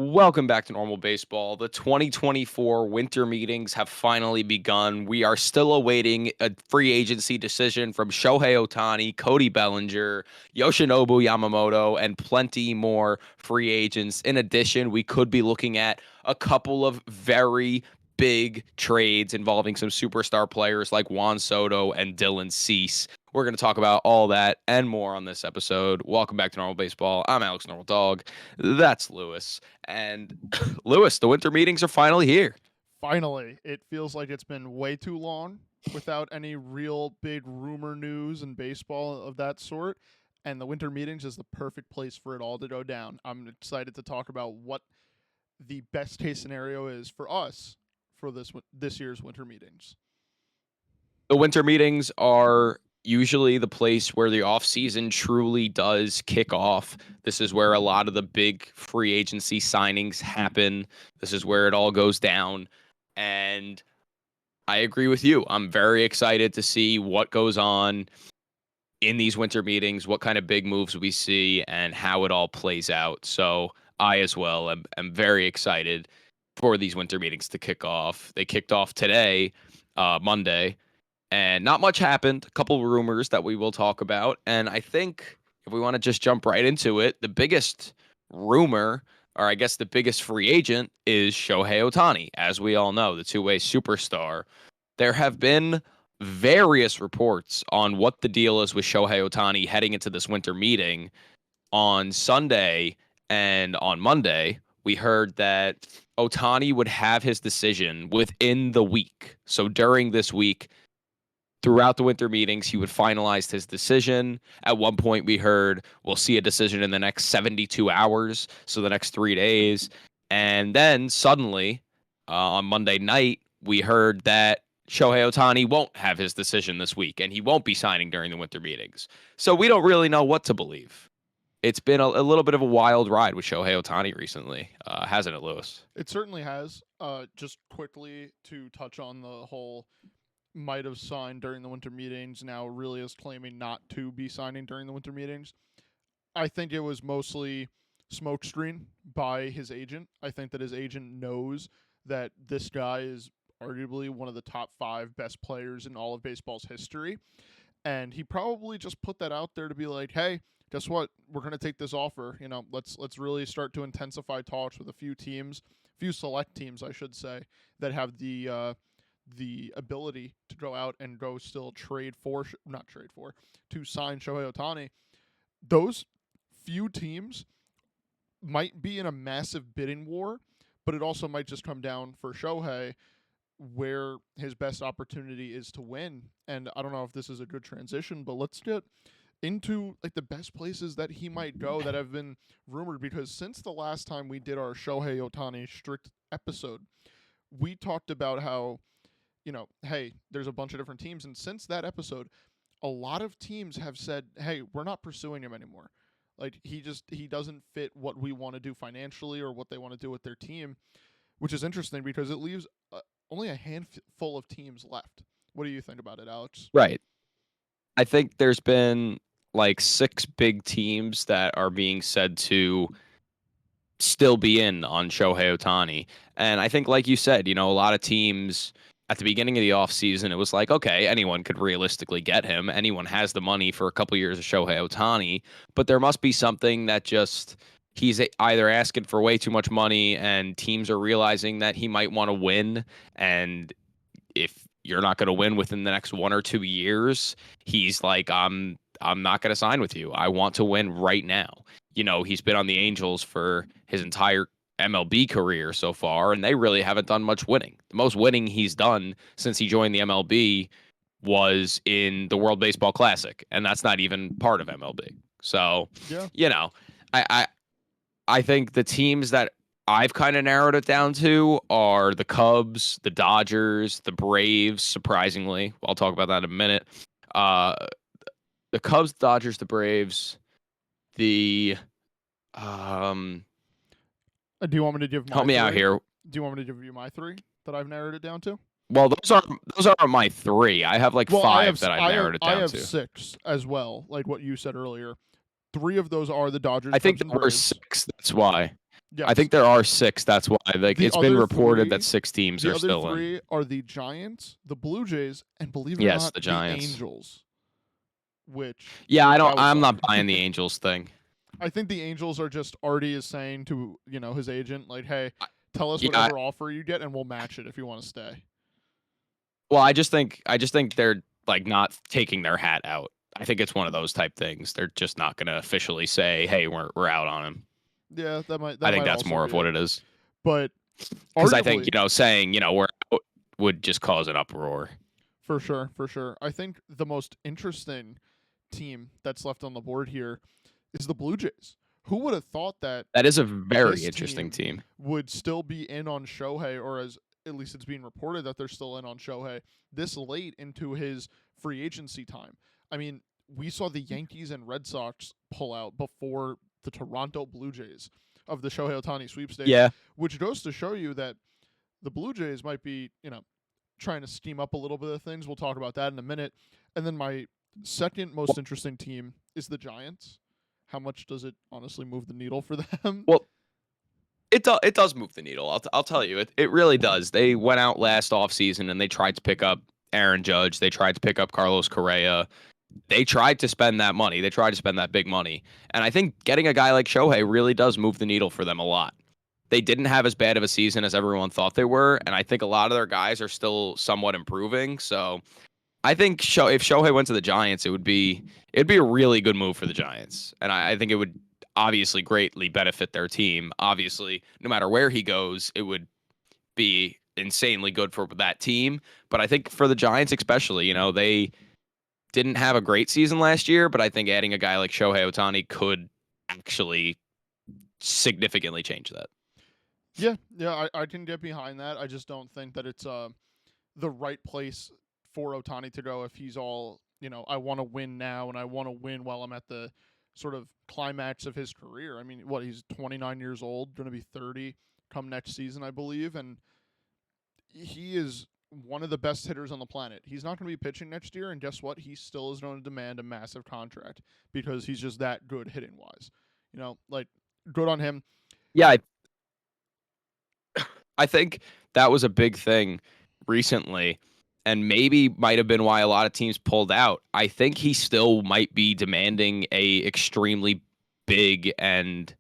Welcome back to Normal Baseball. The 2024 winter meetings have finally begun. We are still awaiting a free agency decision from Shohei Ohtani, Cody Bellinger, Yoshinobu Yamamoto, and plenty more free agents. In addition, we could be looking at a couple of very big trades involving some superstar players like Juan Soto and Dylan Cease. We're going to talk about all that and more on this episode. Welcome back to Normal Baseball. I'm Alex Normal Dog. That's Lewis. And Lewis, the winter meetings are finally here. Finally, it feels like it's been way too long without any real big rumor news in baseball of that sort. And the winter meetings is the perfect place for it all to go down. I'm excited to talk about what the best case scenario is for us for this year's winter meetings. The winter meetings are usually the place where the offseason truly does kick off. This is where a lot of the big free agency signings happen. This is where it all goes down. And I agree with you. I'm very excited to see what goes on in these winter meetings, what kind of big moves we see, and how it all plays out. So I as well am very excited for these winter meetings to kick off. They kicked off today, Monday, and not much happened. A couple rumors that we will talk about. And I think if we want to just jump right into it, the biggest rumor, or I guess the biggest free agent, is Shohei Ohtani. As we all know, the two-way superstar. There have been various reports on what the deal is with Shohei Ohtani heading into this winter meeting. On Sunday and on Monday, we heard that Ohtani would have his decision within the week. So during this week, throughout the winter meetings, he would finalize his decision. At one point, we heard we'll see a decision in the next 72 hours, so the next 3 days. And then suddenly, on Monday night, we heard that Shohei Ohtani won't have his decision this week, and he won't be signing during the winter meetings. So we don't really know what to believe. It's been a little bit of a wild ride with Shohei Ohtani recently, hasn't it, Lewis? It certainly has. Just quickly to touch on the whole might have signed during the winter meetings, now really is claiming not to be signing during the winter meetings. I think it was mostly smokescreen by his agent. I think that his agent knows that this guy is arguably one of the top 5 best players in all of baseball's history. And he probably just put that out there to be like, hey, guess what? We're going to take this offer. Let's really start to intensify talks with a few teams, few select teams, I should say, that have the ability to go out and go still to sign Shohei Ohtani. Those few teams might be in a massive bidding war, but it also might just come down for Shohei where his best opportunity is to win. And I don't know if this is a good transition, but let's get into like the best places that he might go that have been rumored, because since the last time we did our Shohei Ohtani strict episode, we talked about how, hey, there's a bunch of different teams, and since that episode, a lot of teams have said, hey, we're not pursuing him anymore. Like he doesn't fit what we want to do financially or what they want to do with their team, which is interesting because it leaves only a handful of teams left. What do you think about it, Alex? Right. I think there's been like 6 big teams that are being said to still be in on Shohei Ohtani. And I think, like you said, a lot of teams at the beginning of the offseason, it was like, okay, anyone could realistically get him. Anyone has the money for a couple years of Shohei Ohtani. But there must be something that just he's either asking for way too much money and teams are realizing that he might want to win. And if you're not going to win within the next 1 or 2 years, he's like, I'm not going to sign with you. I want to win right now. He's been on the Angels for his entire MLB career so far, and they really haven't done much winning. The most winning he's done since he joined the MLB was in the World Baseball Classic, and that's not even part of MLB. So, Yeah. I think the teams that I've kind of narrowed it down to are the Cubs, the Dodgers, the Braves, surprisingly. I'll talk about that in a minute. The Cubs, Dodgers, the Braves, the Do you want me to give my help me 3? out here. Do you want me to give you my 3 that I've narrowed it down to? Well, those are my 3. I have like 5 that I've narrowed it down to. I have 6 as well, like what you said earlier. 3 of those are the Dodgers. I think Cubs, there and were Braves. 6. That's why. I Yes. think there are 6. That's why. Like, The it's been other reported that three 6 teams the are other still in. three are the Giants, the Blue Jays, and believe it or Yes, not, the the Giants. Angels, which Yeah, that would I'm suck. not buying the Angels thing. I think the Angels are just Artie is saying to, his agent, like, hey, I- tell us Yeah, whatever offer you get and we'll match it if you want to stay. well, I just think they're like not taking their hat out. I think it's one of those type things. They're just not going to officially say, "Hey, we're out on him." Yeah, that might I that think might that's also more be of what it. it is. But Because I think, arguably, saying, we're out would just cause an uproar. for sure, for sure. I think the most interesting team that's left on the board here is the Blue Jays. Who would have thought that That is a very this interesting team team. would still be in on Shohei, or as at least it's being reported that they're still in on Shohei this late into his free agency time? I mean, we saw the Yankees and Red Sox pull out before the Toronto Blue Jays of the Shohei Ohtani sweepstakes, Yeah. which goes to show you that the Blue Jays might be, trying to scheme up a little bit of things. We'll talk about that in a minute. And then my second most interesting team is the Giants. How much does it honestly move the needle for them? Well, it does move the needle. I'll tell you, it really does. They went out last offseason and they tried to pick up Aaron Judge. They tried to pick up Carlos Correa. They tried to spend that money. They tried to spend that big money. And I think getting a guy like Shohei really does move the needle for them a lot. They didn't have as bad of a season as everyone thought they were, and I think a lot of their guys are still somewhat improving. So I think if Shohei went to the Giants, it'd be a really good move for the Giants, and I think it would obviously greatly benefit their team. Obviously, no matter where he goes, it would be insanely good for that team. But I think for the Giants, especially, they didn't have a great season last year, but I think adding a guy like Shohei Ohtani could actually significantly change that. Yeah, I can get behind that. I just don't think that it's the right place for Otani to go if he's all, I want to win now and I want to win while I'm at the sort of climax of his career. I mean, he's 29 years old, going to be 30 come next season, I believe, and he is one of the best hitters on the planet. He's not going to be pitching next year, and guess what? He still is going to demand a massive contract because he's just that good hitting wise. Like, good on him. Yeah, I think that was a big thing recently, and maybe might have been why a lot of teams pulled out. I think he still might be demanding a extremely big and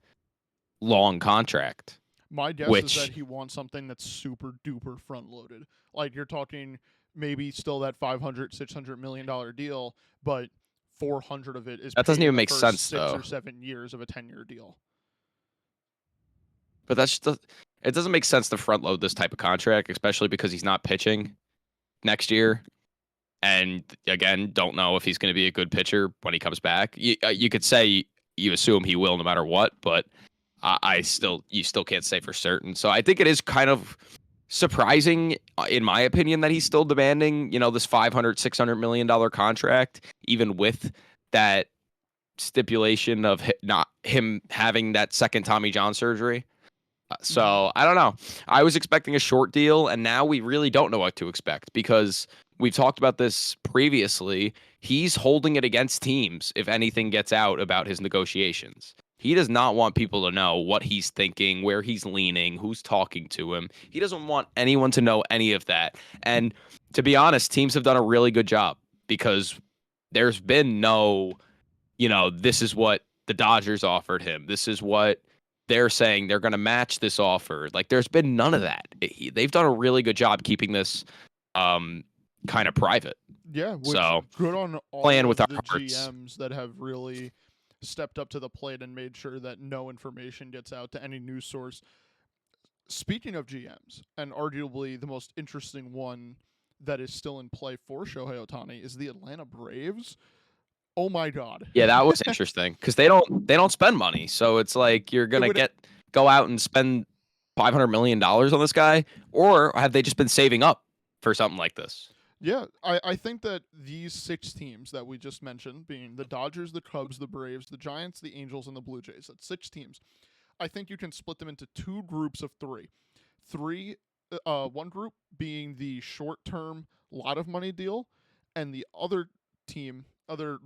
long contract, My guess is that which he wants something that's super duper front loaded. Like, you're talking maybe still that 500, $600 million deal, but 400 of it is that doesn't paid in even the make first sense 6 or though. 7 years of a 10-year deal. But it doesn't make sense to front load this type of contract, especially because he's not pitching next year. And again, don't know if he's going to be a good pitcher when he comes back. You could say you assume he will no matter what, but you still can't say for certain. So I think it is kind of surprising, in my opinion, that he's still demanding, this 500, $600 million contract, even with that stipulation of not him having that second Tommy John surgery. So I don't know. I was expecting a short deal, and now we really don't know what to expect because we've talked about this previously. He's holding it against teams if anything gets out about his negotiations. He does not want people to know what he's thinking, where he's leaning, who's talking to him. He doesn't want anyone to know any of that. And to be honest, teams have done a really good job because there's been no, this is what the Dodgers offered him. This is what they're saying they're going to match this offer. Like, there's been none of that. They've done a really good job keeping this kind of private. Yeah, which So good on playing all with of our the hearts. GMs that have really stepped up to the plate and made sure that no information gets out to any news source. Speaking of GMs, and arguably the most interesting one that is still in play for Shohei Ohtani is the Atlanta Braves. Oh my God. Yeah, that was interesting because they don't spend money. So it's like you're It gonna would go out and spend $500 million on this guy, or have they just been saving up for something like this? Yeah, I think that these 6 teams that we just mentioned, being the Dodgers, the Cubs, the Braves, the Giants, the Angels, and the Blue Jays, that's 6 teams. I think you can split them into 2 groups of 3. One group being the short-term lot of money deal, and the other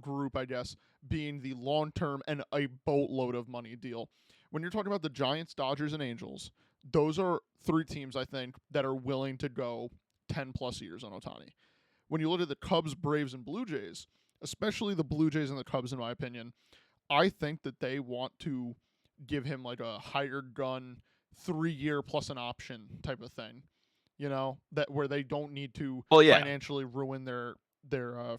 group, I guess, being the long-term and a boatload of money deal, when you're talking about the Giants, Dodgers, and Angels, those are three teams I think that are willing to go 10 plus years on Ohtani. When you look at the Cubs, Braves, and Blue Jays, especially the Blue Jays and the Cubs, in my opinion, I think that they want to give him like a hired gun 3 year plus an option type of thing. That where they don't need to Well, yeah. financially ruin their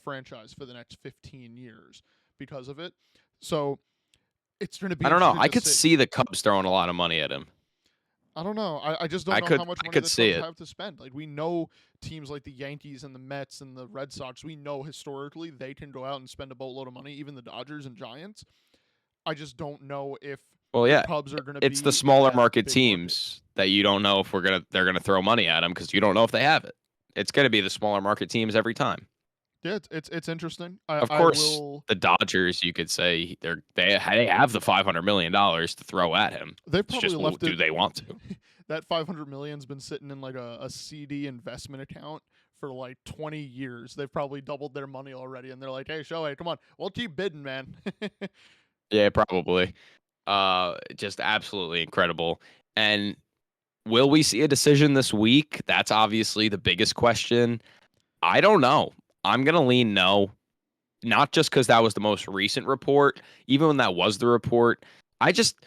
franchise for the next 15 years because of it. So it's going to be I don't know. interesting I to could see. see the Cubs throwing a lot of money at him. I don't know. I just don't I know could how much I money could the see Cubs it. have to spend. Like we know teams like the Yankees and the Mets and the Red Sox, we know historically they can go out and spend a boatload of money, even the Dodgers and Giants. I just don't know if Well, the yeah. Cubs are going to It's the be in smaller that market big market. teams that you don't know if they're gonna throw money at them because you don't know if they have it. It's gonna be the smaller market teams every time. Yeah, it's interesting. I Of I course, will. the Dodgers, you could say they have the $500 million to throw at him. They've It's probably just, left do it. they want to? That 500 million's been sitting in like a CD investment account for like 20 years. They've probably doubled their money already, and they're like, "Hey, Shohei, come on, we'll keep bidding, man." Yeah, probably. Just absolutely incredible. And will we see a decision this week? That's obviously the biggest question. I don't know. I'm gonna lean no. Not just because that was the most recent report, even when that was the report. I just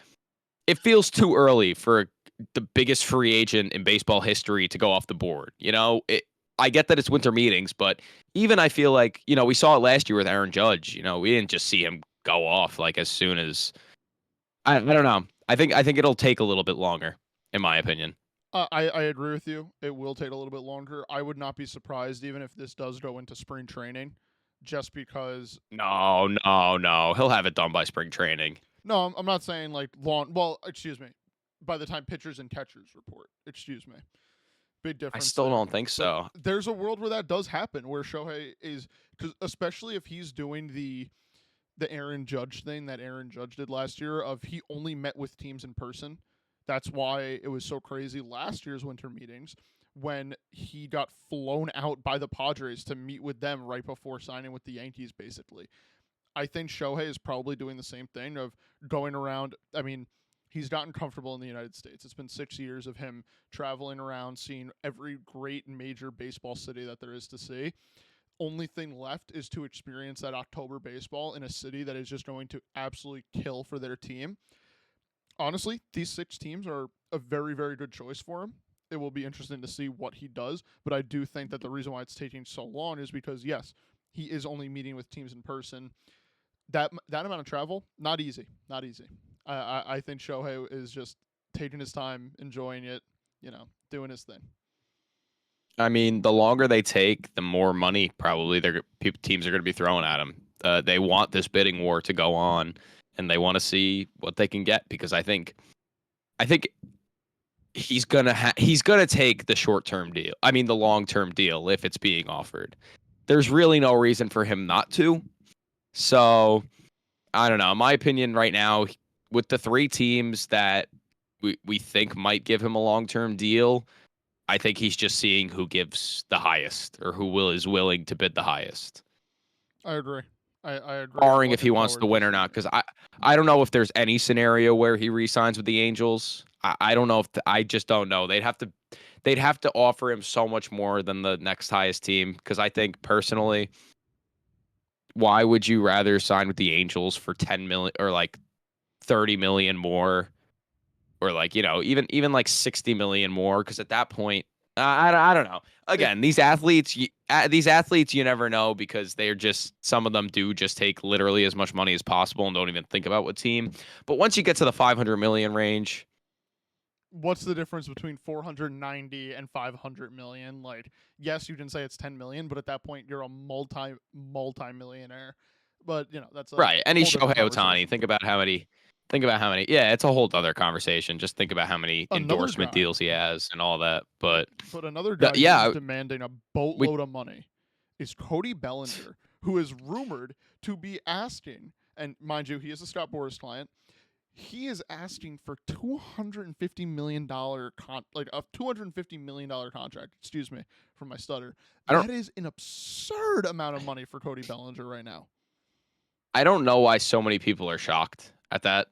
it feels too early for the biggest free agent in baseball history to go off the board. I get that it's winter meetings, but even I feel like, we saw it last year with Aaron Judge. We didn't just see him go off like as soon as I don't know. I think it'll take a little bit longer, in my opinion. I agree with you. It will take a little bit longer. I would not be surprised even if this does go into spring training, just because. No, no, no. He'll have it done by spring training. No, I'm not saying like long. Well, excuse me. By the time pitchers and catchers report, excuse me. Big I difference still there. don't think But so. there's a world where that does happen, where Shohei is, because especially if he's doing the Aaron Judge thing that Aaron Judge did last year, of he only met with teams in person. That's why it was so crazy last year's winter meetings when he got flown out by the Padres to meet with them right before signing with the Yankees, basically. I think Shohei is probably doing the same thing of going around. I mean, he's gotten comfortable in the United States. It's been 6 years of him traveling around, seeing every great major baseball city that there is to see. Only thing left is to experience that October baseball in a city that is just going to absolutely kill for their team. Honestly, these 6 teams are a very, very good choice for him. It will be interesting to see what he does, but I do think that the reason why it's taking so long is because, yes, he is only meeting with teams in person. That amount of travel, not easy, not easy. I think Shohei is just taking his time, enjoying it, doing his thing. I mean, the longer they take, the more money probably teams are going to be throwing at them. They want this bidding war to go on, and they want to see what they can get because I think he's gonna take the short term deal. I mean, the long term deal if it's being offered. There's really no reason for him not to. So I don't know. In my opinion, right now, with the 3 teams that we think might give him a long term deal, I think he's just seeing who gives the highest or is willing to bid the highest, I agree. I agree. I'm barring if he looking wants to forward to win or seeing not. it. Because I don't know if there's any scenario where he re-signs with the Angels. I don't know if I just don't know. They'd have to offer him so much more than the next highest team. Because I think personally, why would you rather sign with the Angels for 10 million or like 30 million more or like even like 60 million more because at that point I don't know. If Again, these athletes you never know because they're just some of them do just take literally as much money as possible and don't even think about what team. But once you get to the 500 million range, What's the difference between 490 and 500 million? Like, yes, you can say it's 10 million, but at that point, you're a multi millionaire. But that's a right? Any whole different Shohei Ohtani, conversation. think about how many. Yeah, it's a whole other conversation. Just think about how many Another endorsement guy, deals he has and all that. But but another guy who is yeah, demanding a we boatload of money is Cody Bellinger, who is rumored to be asking, and mind you, he is a Scott Boras client. He is asking for $250 million like a $250 million contract. Excuse me for my stutter. I don't That is an absurd amount of money for Cody Bellinger right now. I don't know why so many people are shocked at that.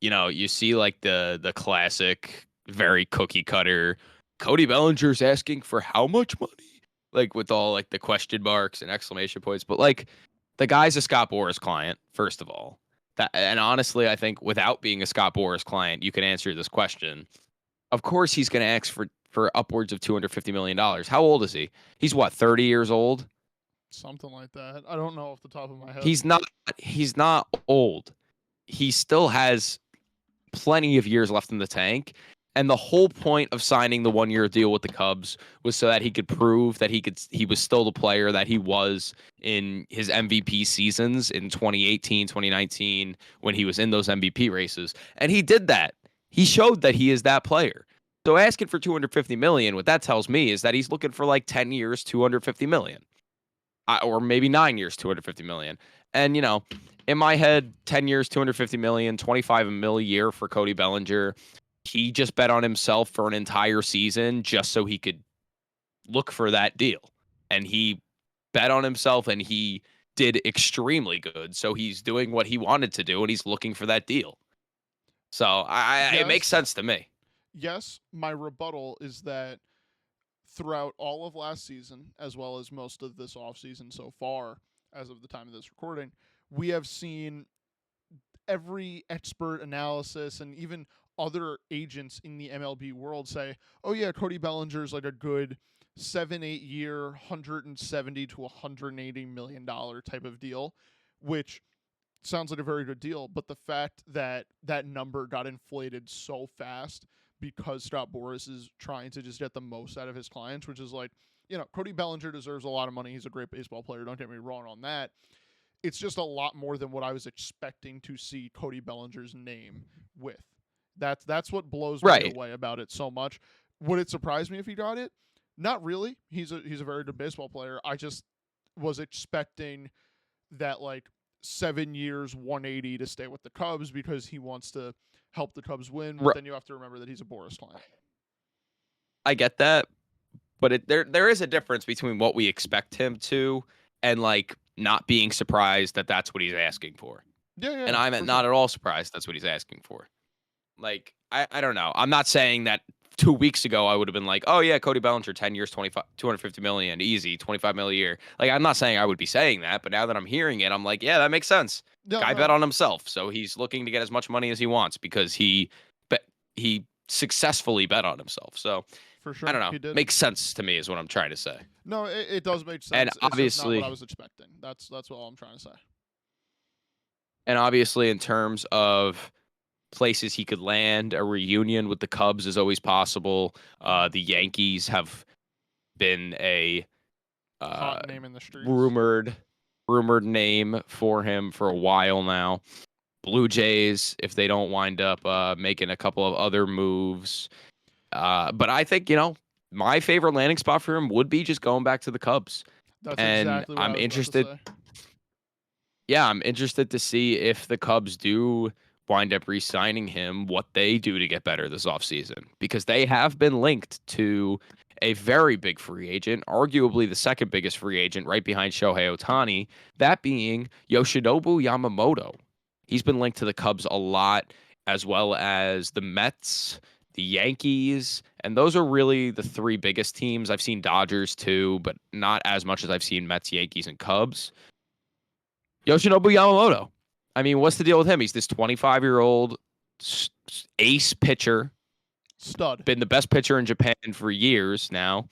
you see like the classic, very cookie cutter. Cody Bellinger's asking for how much money? Like with all like the question marks and exclamation points. But like the guy's a Scott Boras client, first of all. That and honestly, I think without being a Scott Boras client, you can answer this question. Of course he's gonna ask for upwards of $250 million. How old is he? He's what, 30 years old? Something like that. I don't know off the top of my head. He's not old. He still has plenty of years left in the tank. And the whole point of signing the 1 year deal with the Cubs was so that he could prove that he was still the player that he was in his MVP seasons in 2018, 2019, when he was in those MVP races. And he did that. He showed that he is that player. So asking for 250 million, what that tells me is that he's looking for like 10 years, 250 million. Or maybe 9 years, 250 million. And in my head, 10 years, 250 million, 25 mil a year for Cody Bellinger. He just bet on himself for an entire season just so he could look for that deal. And he bet on himself and he did extremely good. So he's doing what he wanted to do and he's looking for that deal. So it makes Yes. sense to me. Yes, my rebuttal is that throughout all of last season, as well as most of this offseason so far, as of the time of this recording, we have seen every expert analysis and even other agents in the MLB world say, oh, yeah, Cody Bellinger's like a good 7-8 year, 170 to $180 million type of deal, which sounds like a very good deal. But the fact that that number got inflated so fast because Scott Boras is trying to just get the most out of his clients, which is like, Cody Bellinger deserves a lot of money. He's a great baseball player. Don't get me wrong on that. It's just a lot more than what I was expecting to see Cody Bellinger's name with. That's what blows me Right. away about it so much. Would it surprise me if he got it? Not really. He's a very good baseball player. I just was expecting that like 7 years, 180 to stay with the Cubs because he wants to help the Cubs win. But then you have to remember that he's a Boras client. I get that. But there is a difference between what we expect him to and like not being surprised that that's what he's asking for. Yeah, And I'm for not sure. at all surprised that's what he's asking for. Like I don't know. I'm not saying that 2 weeks ago I would have been like, oh yeah, Cody Bellinger, 10 years, 25, 250 million, easy, 25 million a year. Like I'm not saying I would be saying that, but now that I'm hearing it, I'm like, yeah, that makes sense. No, Guy bet no, on himself, so he's looking to get as much money as he wants because he successfully bet on himself. So for I sure. don't know. He did. Makes sense to me is what I'm trying to say. No, it does make And sense. It's just not what I obviously, was expecting. That's all I'm trying to say. and obviously in terms of places he could land, a reunion with the Cubs is always possible. The Yankees have been a uh, Hot name in the streets. rumored rumored name for him for a while now. Blue Jays, if they don't wind up making a couple of other moves. But I think, my favorite landing spot for him would be just going back to the Cubs. That's And exactly what I I'm was about to interested. say. Yeah, I'm interested to see if the Cubs do wind up re-signing him, what they do to get better this offseason. Because they have been linked to a very big free agent, arguably the second biggest free agent right behind Shohei Ohtani, that being Yoshinobu Yamamoto. He's been linked to the Cubs a lot, as well as the Mets, the Yankees, and those are really the three biggest teams. I've seen Dodgers too, but not as much as I've seen Mets, Yankees, and Cubs. Yoshinobu Yamamoto. I mean, what's the deal with him? He's this 25-year-old ace pitcher, Stud. been the best pitcher in Japan for years now,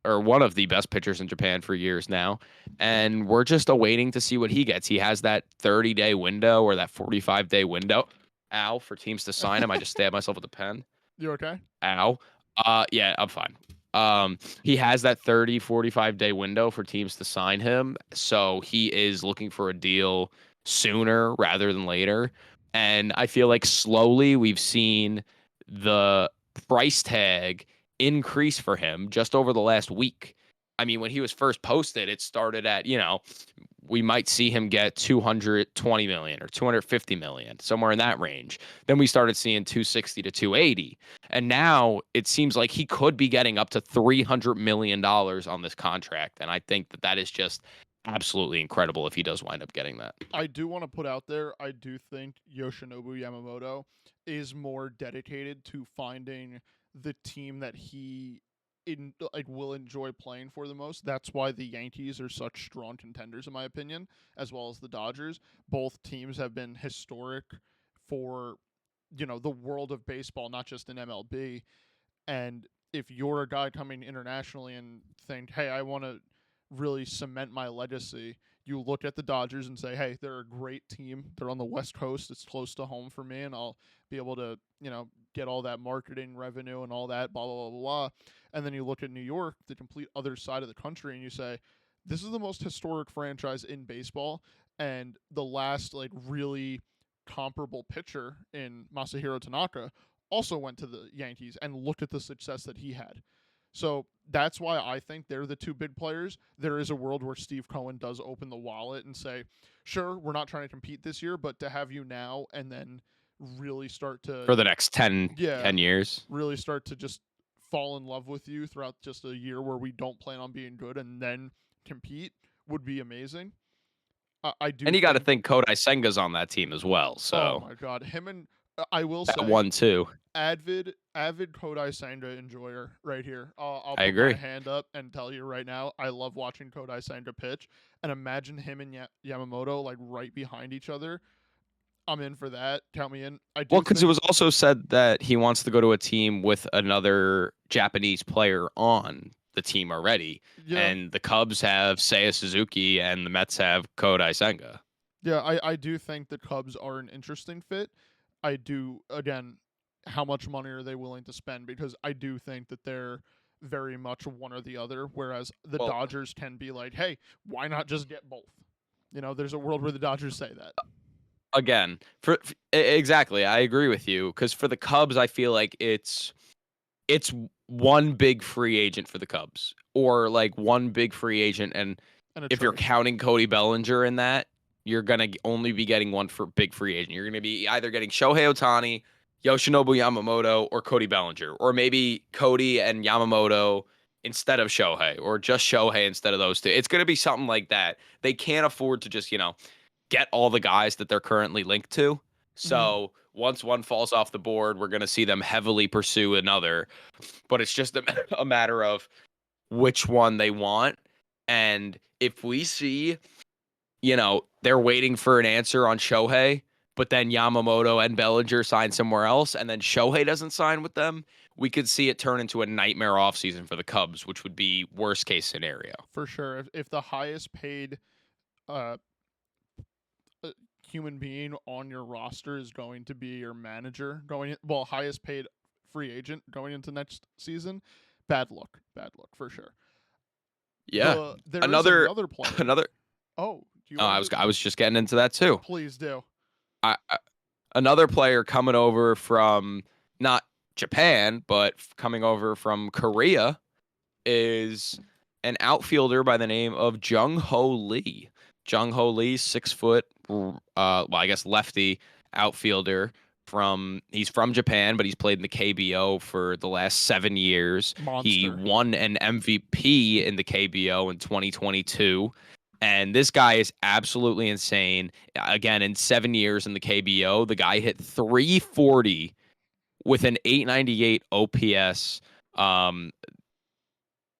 or one of the best pitchers in Japan for years now. And we're just awaiting to see what he gets. He has that 30-day window or that 45-day window, for teams to sign him. I just stabbed myself with a pen. You okay? Ow. Yeah, I'm fine. He has that 30, 45-day window for teams to sign him. So he is looking for a deal sooner rather than later. And I feel like slowly we've seen the price tag increase for him just over the last week. I mean, when he was first posted, it started at, we might see him get 220 million or 250 million, somewhere in that range. Then we started seeing 260 to 280. And now it seems like he could be getting up to $300 million on this contract. And I think that that is just absolutely incredible if he does wind up getting that. I do want to put out there, I do think Yoshinobu Yamamoto is more dedicated to finding the team that he will enjoy playing for the most. That's why the Yankees are such strong contenders, in my opinion, as well as the Dodgers. Both teams have been historic for the world of baseball, not just in MLB. And if you're a guy coming internationally and think, hey, I want to really cement my legacy, you look at the Dodgers and say, hey, they're a great team. They're on the West Coast. It's close to home for me, and I'll be able to, get all that marketing revenue and all that, blah, blah, blah, blah. And then you look at New York, the complete other side of the country, and you say, this is the most historic franchise in baseball. And the last, really comparable pitcher in Masahiro Tanaka also went to the Yankees and looked at the success that he had. So that's why I think they're the two big players. There is a world where Steve Cohen does open the wallet and say, sure, we're not trying to compete this year, but to have you now and then really start to, for the next 10 yeah, years. really start to just fall in love with you throughout just a year where we don't plan on being good and then compete would be amazing. I do And you got to think, think Kodai Senga's on that team as well. oh So my God, him and I will that say, one too. avid Kodai Senga enjoyer right here. I'll I put my agree. hand up and tell you right now, I love watching Kodai Senga pitch. And imagine him and Yamamoto right behind each other. I'm in for that. Count me in. I Well, do because it think. was also said that he wants to go to a team with another Japanese player on the team already. Yeah, And the Cubs have Seiya Suzuki and the Mets have Kodai Senga. yeah. I do think the Cubs are an interesting fit. I do again. How much money are they willing to spend? Because I do think that they're very much one or the other. Whereas the Well, Dodgers can be like, hey, why not just get both? There's a world where the Dodgers say that. again, exactly, I agree with you. Because for the Cubs, I feel like it's one big free agent for the Cubs, or like one big free agent, and And a if you're trade. counting Cody Bellinger in that, you're gonna only be getting one for big free agent. You're gonna be either getting Shohei Ohtani, Yoshinobu Yamamoto, or Cody Bellinger, or maybe Cody and Yamamoto instead of Shohei, or just Shohei instead of those two. It's gonna be something like that. They can't afford to just get all the guys that they're currently linked to. Mm-hmm. So once one falls off the board, we're gonna see them heavily pursue another. But it's just a matter of which one they want. And if we see, they're waiting for an answer on Shohei, but then Yamamoto and Bellinger sign somewhere else, and then Shohei doesn't sign with them, we could see it turn into a nightmare offseason for the Cubs, which would be worst case scenario. For sure. If the highest paid uh, human being on your roster is going to be your manager highest paid free agent going into next season, bad luck. Bad luck for sure. Yeah. There is Another another player. another Oh, do you oh, want I to was I was just getting into that too. please do. Another player coming over from not Japan, but coming over from Korea is an outfielder by the name of Jung Hoo Lee. Jung Hoo Lee, 6 foot, I guess lefty outfielder he's from Japan, but he's played in the KBO for the last 7 years. He Monster. won an MVP in the KBO in 2022. And this guy is absolutely insane. Again, in 7 years in the KBO, the guy hit 340 with an 898 OPS. Um,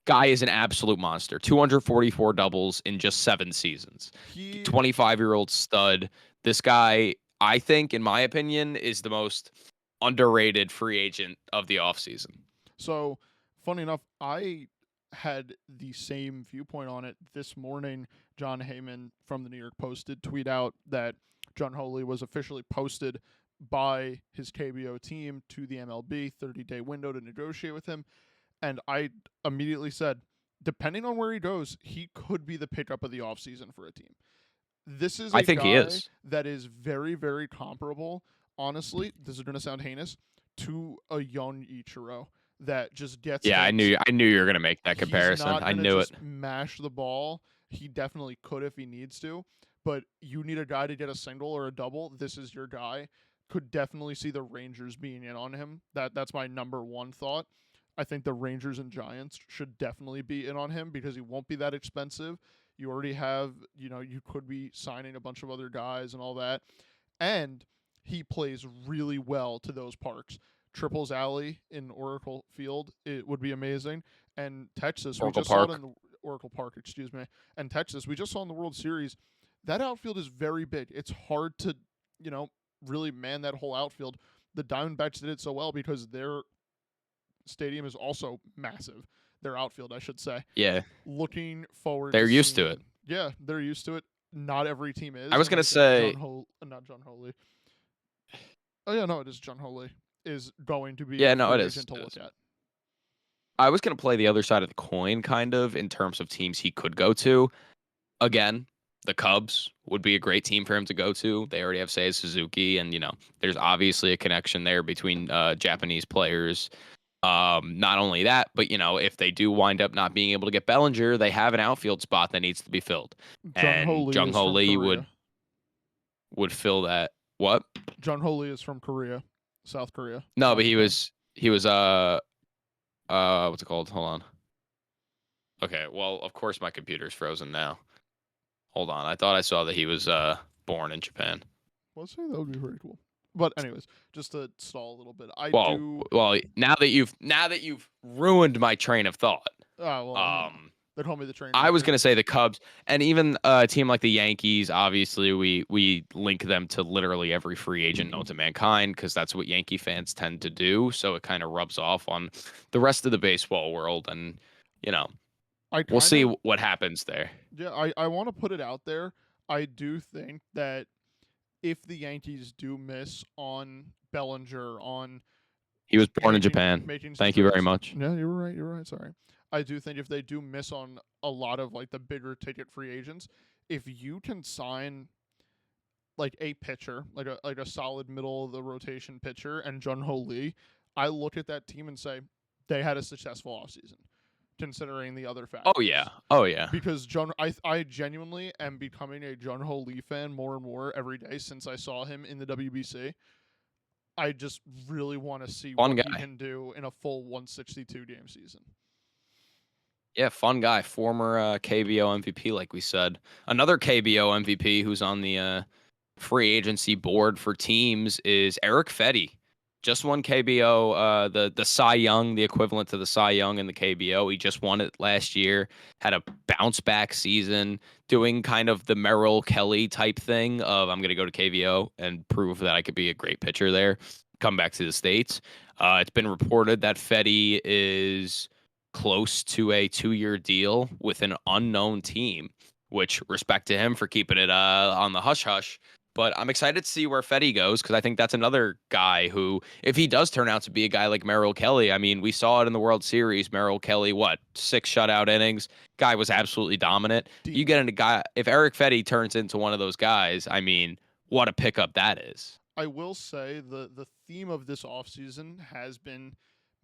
Guy is an absolute monster. 244 doubles in just 7 seasons. He 25-year-old stud. This guy, I think, in my opinion, is the most underrated free agent of the offseason. So, funny enough, I had the same viewpoint on it this morning. John Heyman from the New York Post did tweet out that John Holy was officially posted by his KBO team to the MLB 30-day window to negotiate with him. And I immediately said, depending on where he goes, he could be the pickup of the offseason for a team. This is I a think he guy is. that is very, very comparable, honestly, this is going to sound heinous, to a young Ichiro that just gets Yeah, hits. I knew you were gonna make that He's comparison. not I going to knew it. just mash the ball. He definitely could if he needs to, but you need a guy to get a single or a double. This is your guy. Could definitely see the Rangers being in on him. That's my number one thought. I think the Rangers and Giants should definitely be in on him because he won't be that expensive. You already have, you could be signing a bunch of other guys and all that. And he plays really well to those parks. Triples Alley in Oracle Field, it would be amazing. And Texas, we Oracle just saw it Park. in the Oracle Park, excuse me. And Texas, we just saw in the World Series, that outfield is very big. It's hard to, really man that whole outfield. The Diamondbacks did it so well because their stadium is also massive. Their outfield, I should say. Yeah, Looking forward they're to used to seeing. it. Yeah, they're used to it. Not every team is. I was And gonna I think say, not John Holy. Oh yeah, no, it is John Holy is going to be yeah, a no, it free is. agent to It look is. at. I was gonna play the other side of the coin, kind of, in terms of teams he could go to. Again, the Cubs would be a great team for him to go to. They already have Seiya Suzuki, and there's obviously a connection there between Japanese players. Not only that, but if they do wind up not being able to get Bellinger, they have an outfield spot that needs to be filled, Jung Ho and Lee Jung is Ho from Lee Korea. would fill that. What? Jung Ho Lee is from Korea, South Korea, No, not but he Japan. was what's it called? Hold on. Okay, well, of course my computer's frozen now. Hold on. I thought I saw that he was born in Japan. Let's say that would be pretty cool. But anyways, just to stall a little bit, I Well, do. well, now that you've ruined my train of thought. Well, they call me the train I was wrecker. gonna say the Cubs, and even a team like the Yankees. Obviously, we link them to literally every free agent known to mankind because that's what Yankee fans tend to do. So it kind of rubs off on the rest of the baseball world, and I we'll kind see of what happens there. yeah. I want to put it out there. I do think that if the Yankees do miss on Bellinger, on He was born in making Japan. making some Thank you trades. very much. Yeah, you were right. You were right. Sorry. I do think if they do miss on a lot of like the bigger ticket free agents, if you can sign like a pitcher, like a solid middle of the rotation pitcher, and Jun Ho Lee, I look at that team and say they had a successful offseason, considering the other factors. Oh yeah. Oh yeah. Because I genuinely am becoming a Jun Ho Lee fan more and more every day since I saw him in the WBC. I just really want to see Fun what he guy. can do in a full 162 game season. Yeah, fun guy. Former KBO MVP, like we said. Another KBO MVP who's on the free agency board for teams is Eric Fetty. Just won KBO, the Cy Young, the equivalent to the Cy Young in the KBO. He just won it last year. Had a bounce back season, doing kind of the Merrill Kelly type thing of I'm going to go to KBO and prove that I could be a great pitcher there. Come back to the States. It's been reported that Fetty is close to a 2-year deal with an unknown team, which respect to him for keeping it on the hush hush. But I'm excited to see where Fetty goes because I think that's another guy who, if he does turn out to be a guy like Merrill Kelly, I mean, we saw it in the World Series. Merrill Kelly, 6 shutout innings? Guy was absolutely dominant. You get into guy, if Eric Fetty turns into one of those guys, I mean, what a pickup that is. I will say the theme of this offseason has been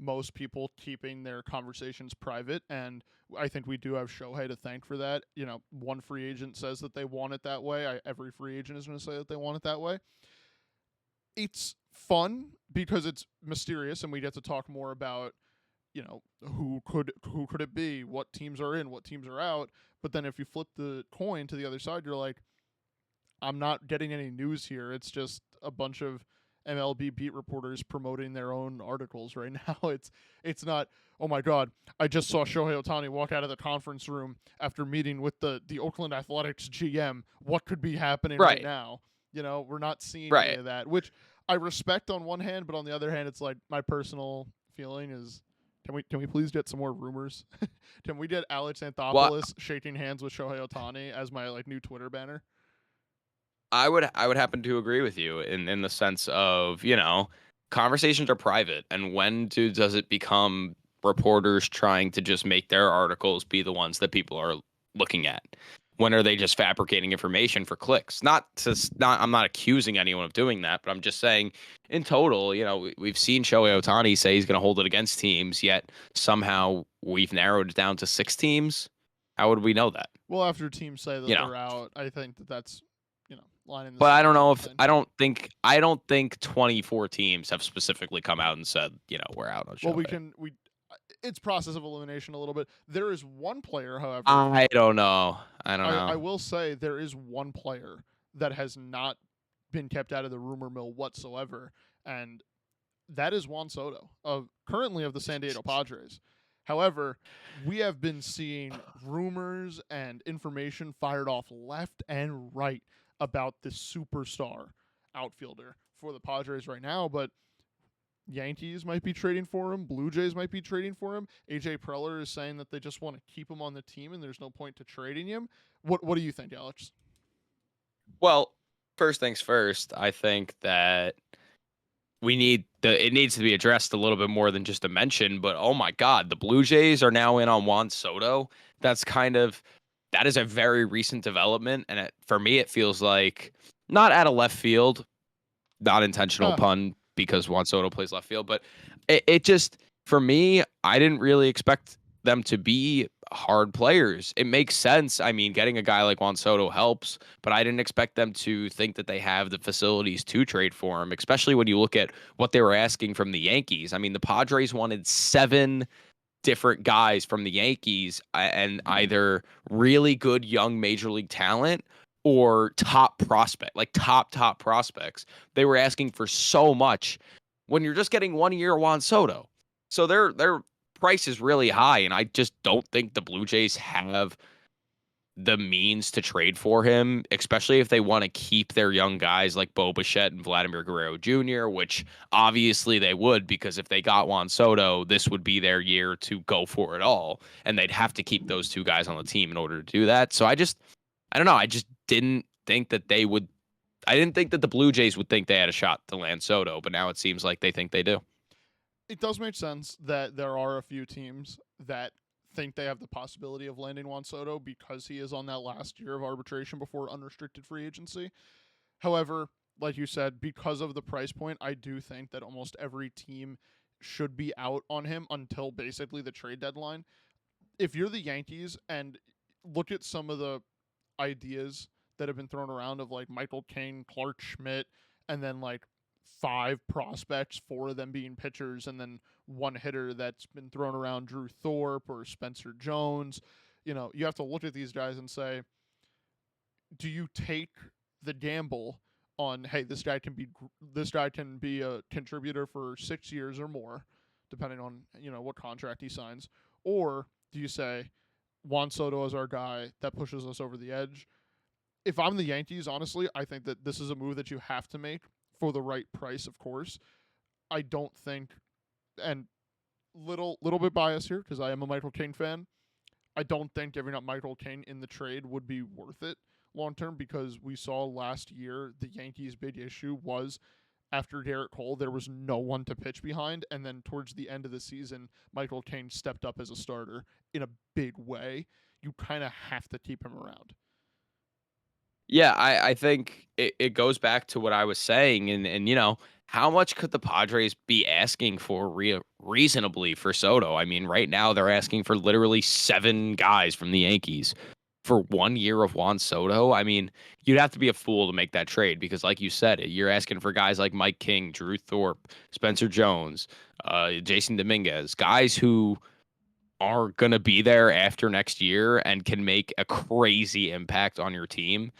most people keeping their conversations private, and I think we do have Shohei to thank for that. One free agent says that they want it that way. Every free agent is going to say that they want it that way. It's fun because it's mysterious, and we get to talk more about who could it be, what teams are in, what teams are out. But then if you flip the coin to the other side, you're like, I'm not getting any news here. It's just a bunch of MLB beat reporters promoting their own articles right now. It's not, oh my God, I just saw Shohei Ohtani walk out of the conference room after meeting with the Oakland Athletics GM. What could be happening right now? We're not seeing any of that, which I respect on one hand, but on the other hand, it's like my personal feeling is, can we please get some more rumors? Can we get Alex Anthopoulos shaking hands with Shohei Ohtani as my new Twitter banner? I would happen to agree with you in the sense of, conversations are private, and does it become reporters trying to just make their articles be the ones that people are looking at? When are they just fabricating information for clicks? I'm not accusing anyone of doing that, but I'm just saying in total, we've seen Shohei Ohtani say he's going to hold it against teams, yet somehow we've narrowed it down to 6 teams. How would we know that? Well, after teams say that they're out, I think that's line in the But sand. I don't know if I don't think 24 teams have specifically come out and said, we're out on Shohei. Well, it's process of elimination a little bit. There is one player, however. I don't know. I will say there is one player that has not been kept out of the rumor mill whatsoever, and that is Juan Soto, currently of the San Diego Padres. However, we have been seeing rumors and information fired off left and right about this superstar outfielder for the Padres right now, but Yankees might be trading for him. Blue Jays might be trading for him. AJ Preller is saying that they just want to keep him on the team and there's no point to trading him. What do you think, Alex? Well, first things first, I think that it needs to be addressed a little bit more than just a mention, but oh my God, the Blue Jays are now in on Juan Soto. That's that is a very recent development. And for me, it feels like not out of left field, not intentional Huh. pun because Juan Soto plays left field, but it just, for me, I didn't really expect them to be hard players. It makes sense. I mean, getting a guy like Juan Soto helps, but I didn't expect them to think that they have the facilities to trade for him, especially when you look at what they were asking from the Yankees. I mean, the Padres wanted 7 different guys from the Yankees and either really good young major league talent or top prospect, like top prospects. They were asking for so much when you're just getting 1 year Juan Soto. So their price is really high, and I just don't think the Blue Jays have the means to trade for him, especially if they want to keep their young guys like Bo Bichette and Vladimir Guerrero Jr., which obviously they would, because if they got Juan Soto, this would be their year to go for it all. And they'd have to keep those 2 guys on the team in order to do that. So I don't know. I just didn't think that they would. I didn't think that the Blue Jays would think they had a shot to land Soto, but now it seems like they think they do. It does make sense that there are a few teams that think they have the possibility of landing Juan Soto because he is on that last year of arbitration before unrestricted free agency. However, like you said, because of the price point, I do think that almost every team should be out on him until basically the trade deadline. If you're the Yankees and look at some of the ideas that have been thrown around of like Michael King, Clark Schmidt, and then like 5 prospects, 4 of them being pitchers, and then one hitter that's been thrown around, Drew Thorpe or Spencer Jones. You have to look at these guys and say, do you take the gamble on, hey, this guy can be a contributor for 6 years or more, depending on what contract he signs, or do you say Juan Soto is our guy that pushes us over the edge? If I'm the Yankees, honestly, I think that this is a move that you have to make for the right price, of course. I don't think, and little bit biased here because I am a Michael King fan. I don't think giving up Michael King in the trade would be worth it long term, because we saw last year the Yankees' big issue was after Garrett Cole, there was no one to pitch behind, and then towards the end of the season, Michael King stepped up as a starter in a big way. You kind of have to keep him around. Yeah, I think it goes back to what I was saying, and how much could the Padres be asking for reasonably for Soto? I mean, right now they're asking for literally 7 guys from the Yankees for 1 year of Juan Soto. I mean, you'd have to be a fool to make that trade because, like you said, you're asking for guys like Mike King, Drew Thorpe, Spencer Jones, Jason Dominguez, guys who are gonna be there after next year and can make a crazy impact on your team.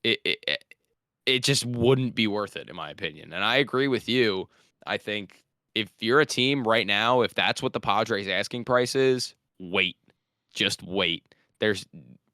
It just wouldn't be worth it in my opinion. And I agree with you. I think if you're a team right now, if that's what the Padres asking price is, wait. Just wait.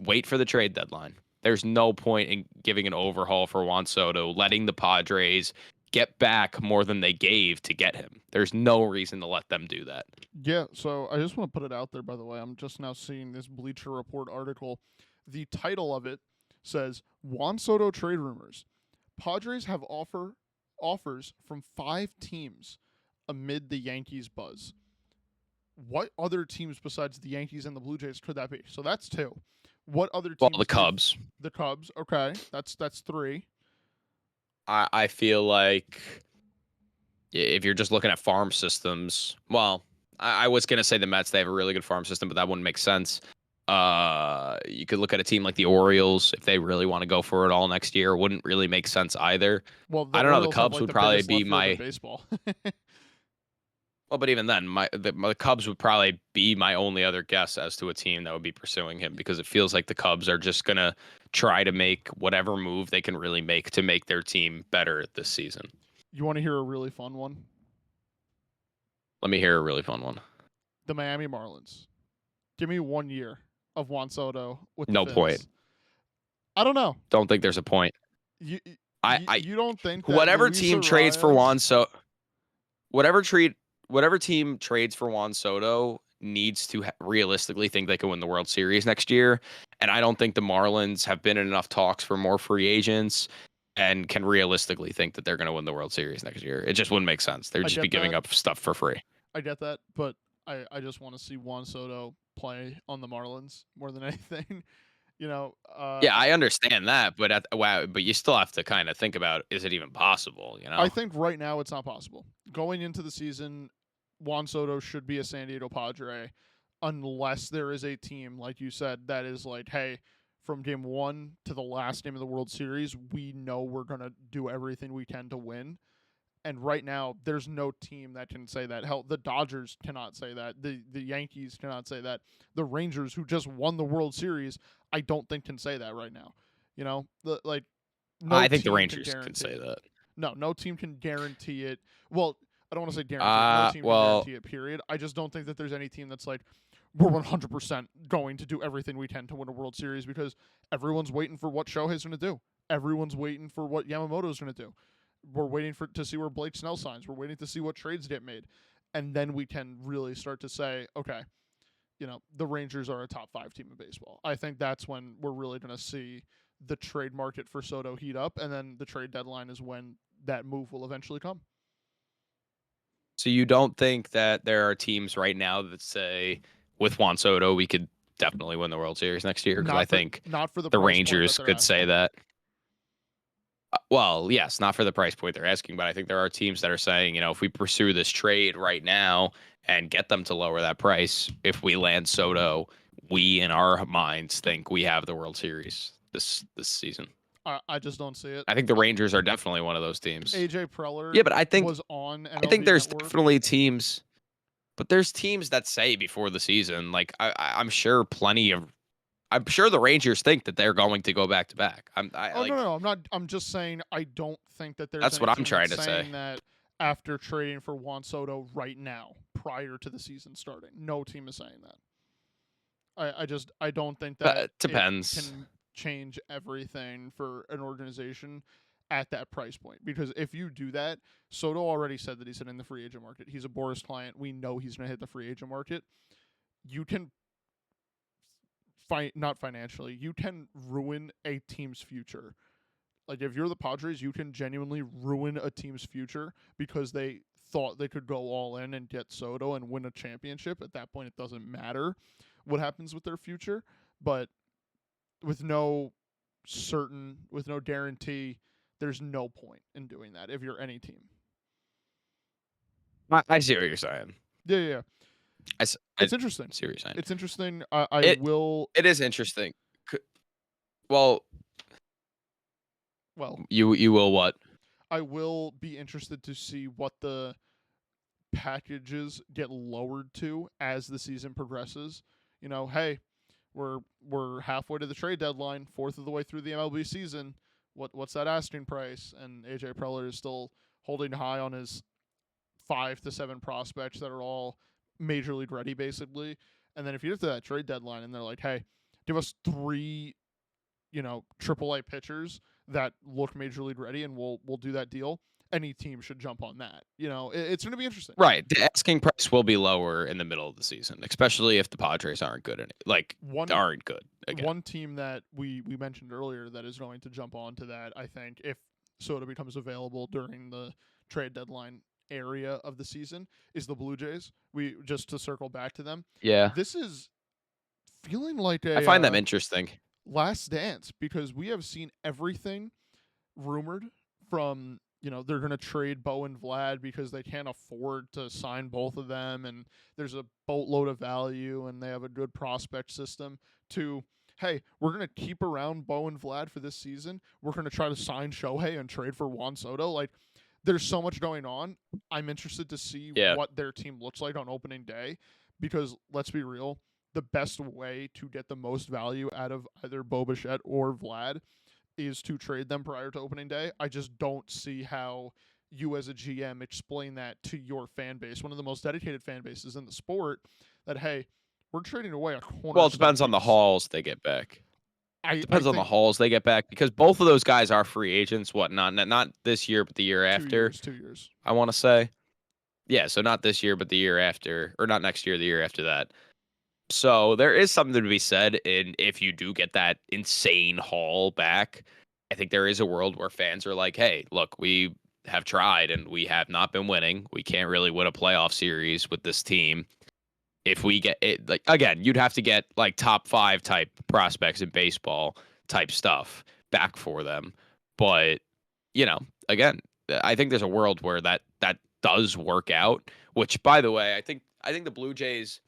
Wait for the trade deadline. There's no point in giving an overhaul for Juan Soto, letting the Padres get back more than they gave to get him. There's no reason to let them do that. Yeah, so I just want to put it out there, by the way. I'm just now seeing this Bleacher Report article. The title of it says Juan Soto trade rumors. Padres have offers from 5 teams amid the Yankees buzz. What other teams besides the Yankees and the Blue Jays could that be? So that's 2. What other Well, teams? the Cubs. The Cubs. Okay, that's 3. I feel like if you're just looking at farm systems, well, I was gonna say the Mets. They have a really good farm system, but that wouldn't make sense. You could look at a team like the Orioles if they really want to go for it all next year. Wouldn't really make sense either. Well, the I don't know. The Orioles have Cubs like would the probably biggest be left field in my. baseball. Well, but even then, my Cubs would probably be my only other guess as to a team that would be pursuing him because it feels like the Cubs are just gonna try to make whatever move they can really make to make their team better this season. You want to hear a really fun one? Let me hear a really fun one. The Miami Marlins. Give me 1 year of Juan Soto with the No point. Finns. I don't know. Don't think there's a point. You I you don't think that whatever Luis team trades for Arias, Juan Soto, whatever trade, whatever team trades for Juan Soto needs to realistically think they can win the World Series next year. And I don't think the Marlins have been in enough talks for more free agents and can realistically think that they're going to win the World Series next year. It just wouldn't make sense. They'd I just be get giving that. up stuff for free. I get that, but I just want to see Juan Soto play on the Marlins more than anything. Yeah, I understand that, but but you still have to kind of think about, is it even possible? I think right now it's not possible. Going into the season, Juan Soto should be a San Diego Padre unless there is a team, like you said, that is like, hey, from game 1 to the last game of the World Series, we know we're going to do everything we can to win. And right now, there's no team that can say that. Hell, the Dodgers cannot say that. The Yankees cannot say that. The Rangers, who just won the World Series, I don't think can say that right now. No I think the team Rangers can can say it. that. No team can guarantee it. Well, I don't want to say guarantee it. No team can Well, guarantee it, period. I just don't think that there's any team that's like, we're 100% going to do everything we can to win a World Series because everyone's waiting for what Shohei's going to do. Everyone's waiting for what Yamamoto's going to do. We're waiting to see where Blake Snell signs. We're waiting to see what trades get made. And then we can really start to say, okay, the Rangers are a top 5 team in baseball. I think that's when we're really going to see the trade market for Soto heat up, and then the trade deadline is when that move will eventually come. so you don't think that there are teams right now that say, with Juan Soto, we could definitely win the World Series next year? Because I think not for the the price point Rangers that they're could say asking. that. Well, yes, not for the price point they're asking, but I think there are teams that are saying, if we pursue this trade right now and get them to lower that price, if we land Soto, we in our minds think we have the World Series this season. I just don't see it. I think the Rangers are definitely one of those teams. AJ Preller Yeah, but I think was on I think MLB there's Network. definitely teams, but there's teams that say before the season, like I'm sure I'm sure the Rangers think that they're going to go back to back. No, I'm not. I'm just saying I don't think that there's That's any what I'm team trying that's to say. saying that after trading for Juan Soto right now, prior to the season starting. No team is saying that. I don't think that It depends. it can change everything for an organization at that price point. Because if you do that, Soto already said that he's hitting the free agent market. He's a Boris client. We know he's going to hit the free agent market. You can not financially, you can ruin a team's future. Like if you're the Padres, you can genuinely ruin a team's future because they thought they could go all in and get Soto and win a championship. At that point, it doesn't matter what happens with their future, but with no guarantee, there's no point in doing that if you're any team. I see what you're saying. Yeah. It's interesting. See what you're saying. It's interesting. It is interesting. Well, you will what? I will be interested to see what the packages get lowered to as the season progresses. Hey, we're halfway to the trade deadline, fourth of the way through the MLB season. What's that asking price? And AJ Preller is still holding high on his 5 to 7 prospects that are all major league ready, basically. And then if you get to that trade deadline and they're like, hey, give us 3, AAA pitchers that look major league ready, and we'll do that deal. Any team should jump on that. It's going to be interesting. Right. The asking price will be lower in the middle of the season, especially if the Padres aren't good. Aren't good. Again. One team that we mentioned earlier that is going to jump onto that, I think, if Soto becomes available during the trade deadline area of the season, is the Blue Jays. We just to circle back to them. Yeah. This is feeling like I find them interesting. Last dance, because we have seen everything rumored from, they're going to trade Bo and Vlad because they can't afford to sign both of them, and there's a boatload of value, and they have a good prospect system, to, hey, we're going to keep around Bo and Vlad for this season. We're going to try to sign Shohei and trade for Juan Soto. Like, there's so much going on. I'm interested to see Yeah. what their team looks like on opening day, because let's be real, the best way to get the most value out of either Bo Bichette or Vlad is to trade them prior to opening day. I just don't see how you as a GM explain that to your fan base, one of the most dedicated fan bases in the sport, that hey, we're trading away a cornerstone. Well, it depends on the piece. hauls they get back. I Depends on the think hauls they get back because both of those guys are free agents. What not this year, but the year 2 after. years, 2 years. I want to say, yeah. So not this year, but the year after, or not next year, the year after that. So there is something to be said in if you do get that insane haul back. I think there is a world where fans are like, "Hey, look, we have tried and we have not been winning. We can't really win a playoff series with this team. If we get it, like again, you'd have to get like top 5 type prospects in baseball type stuff back for them. But again, I think there's a world where that does work out. Which, by the way, I think the Blue Jays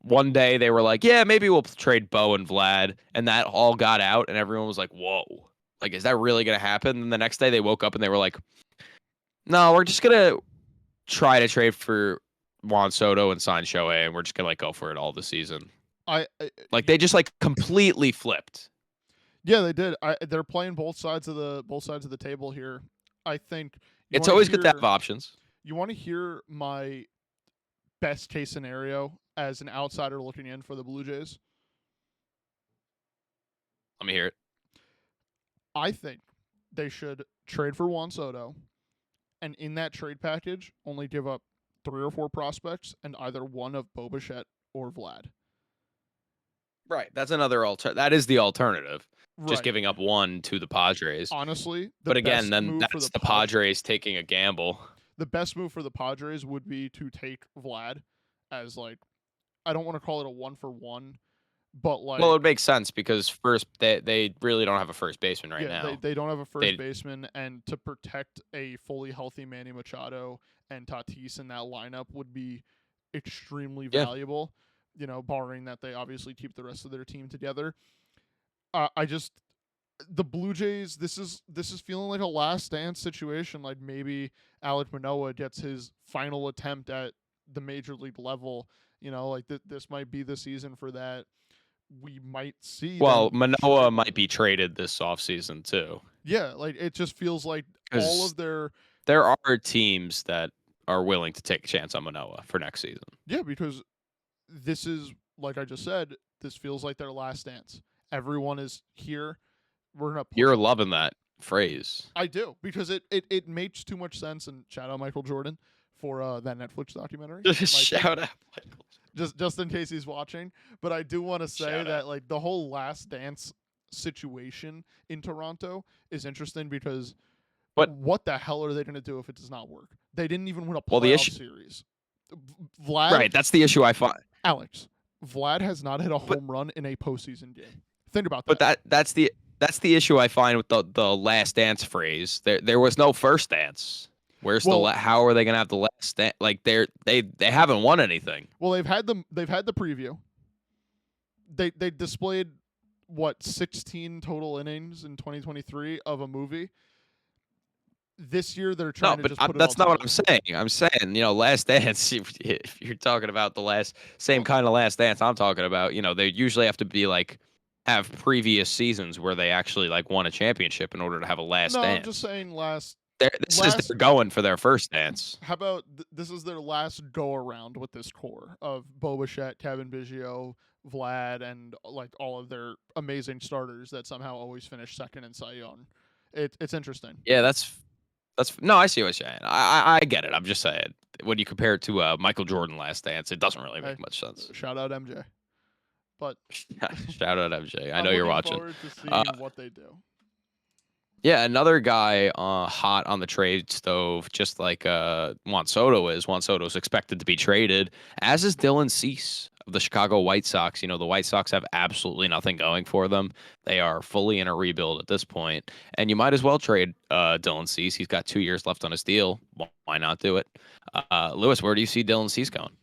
one day they were like, yeah, maybe we'll trade Bo and Vlad, and that all got out, and everyone was like, whoa, like, is that really gonna happen? And the next day they woke up and they were like, no, we're just gonna try to trade for Juan Soto and sign Shohei, and we're just gonna like go for it all the season. Like they just like completely flipped. Yeah, they did. They're playing both sides of the table here. I think It's always good to have options. You want to hear my best case scenario as an outsider looking in for the Blue Jays? Let me hear it. I think they should trade for Juan Soto, and in that trade package, only give up 3 or 4 prospects and either one of Bo Bichette or Vlad. Right. That's another that is the alternative. Right. Just giving up one to the Padres. Honestly, but again, then that's the Padres taking a gamble. The best move for the Padres would be to take Vlad as like, I don't want to call it a 1-for-1, but like, well, it makes sense because first they really don't have a first baseman right now. They don't have a first baseman, and to protect a fully healthy Manny Machado and Tatis in that lineup would be extremely valuable. Barring that they obviously keep the rest of their team together. The Blue Jays, this is feeling like a last dance situation. Like maybe Alek Manoah gets his final attempt at the major league level. Like this might be the season for that. We might see. Well, Manoah might be traded this offseason too. Yeah, like it just feels like all of there are teams that are willing to take a chance on Manoah for next season. Yeah, because this is, like I just said, this feels like their last dance. Everyone is here. We're gonna. You're loving that phrase. I do, because it makes too much sense. And shout out Michael Jordan for that Netflix documentary. Shout out Michael. Just in case he's watching. But I do want to say that like the whole last dance situation in Toronto is interesting because what the hell are they going to do if it does not work? They didn't even win a playoff series. Vlad, right, that's the issue I find. Alex, Vlad has not hit a home run in a postseason game. Think about that. But that's the issue I find with the last dance phrase. There was no first dance. Where's how are they going to have the last dance? Like they haven't won anything. Well, they've had the preview. They displayed 16 total innings in 2023 of a movie. This year they're trying to just put that's not what I'm saying. I'm saying, last dance, if you're talking about the same kind of last dance I'm talking about, they usually have to be like have previous seasons where they actually like won a championship in order to have a last dance. No, I'm just saying they're going for their first dance. How about this is their last go around with this core of Bo Bichette, Kevin Biggio, Vlad, and like all of their amazing starters that somehow always finish second in Cy Young. It's interesting. Yeah, that's no, I see what you're saying. I get it. I'm just saying when you compare it to Michael Jordan last dance, it doesn't really make much sense. Shout out MJ. But shout out MJ. I know you're watching. I'm looking forward to seeing what they do. Yeah, another guy hot on the trade stove, just like Juan Soto is. Juan Soto is expected to be traded, as is Dylan Cease of the Chicago White Sox. The White Sox have absolutely nothing going for them. They are fully in a rebuild at this point, and you might as well trade Dylan Cease. He's got 2 years left on his deal. Why not do it? Lewis, where do you see Dylan Cease going?